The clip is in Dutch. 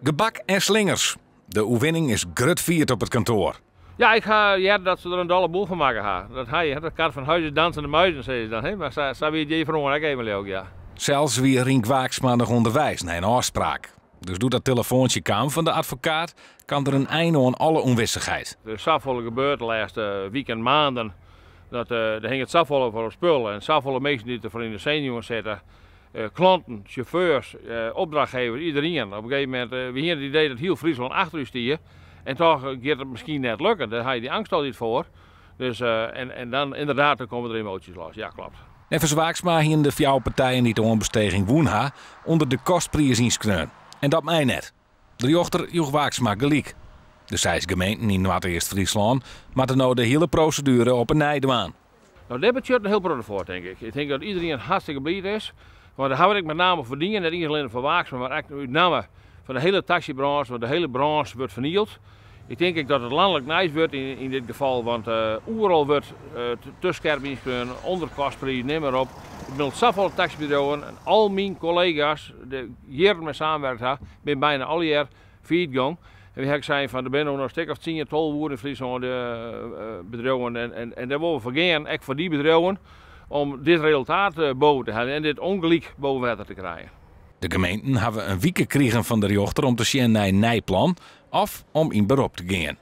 Gebak en slingers. De oefening is grutvierd op het kantoor. Ja, ik ga dat ze er een dolle boel van maken gaan. Dat kan van huizen dansende muizen, zei ze dan. Hè? Maar zo wie je van ik even ook, ja. Zelfs wie Rink Waaksma nog onderwijs naar een afspraak. Dus doet dat telefoontje kwam van de advocaat, kan er een einde aan alle onwissigheid. Er is zoveel gebeurd de laatste weken, maanden. Er hing het zoveel voor op spullen. En zoveel mensen die er voor in de zenuwen zitten. Klanten, chauffeurs, opdrachtgevers, iedereen. Op een gegeven moment, we hadden het idee dat heel Friesland achter u stier. En toch gaat het misschien net lukken. Daar had je die angst al niet voor. Dus, en dan inderdaad, dan komen er emoties los. Ja, klopt. Nevens Waaksma hingen de vier partijen die de onbesteging woen onder de kostprijs inskneun. En dat mij net. De jochter joeg Waaksma gelijk. De 6 gemeenten in Noord-Eerst-Friesland moeten nou de hele procedure op een nijdwaan. Nou, daar ben je een heel brood voor, denk ik. Ik denk dat iedereen hartstikke blij is. Want daar hou ik met name verdienen, niet alleen voor Waaksma, maar ook met name van de hele taxibranche, want de hele branche wordt vernield. Ik denk dat het landelijk nice wordt in dit geval, want overal wordt tussenscherping kunnen, onder kostprijs, neem maar op. Ik ben zoveel taxibedrijven en al mijn collega's, die jaren mee samenwerkt hebben, ben bijna al jaar vierdgang. En we hebben gezegd van er zijn nog een stuk of 10, 12 woorden in Friesland bedrijven en daar willen we vergaan, ook voor die bedrijven, om dit resultaat boven te hebben en dit ongelijk boven water te krijgen. De gemeenten hebben een week gekregen van de jochter om te zien naar een nijplan of om in beroep te gaan.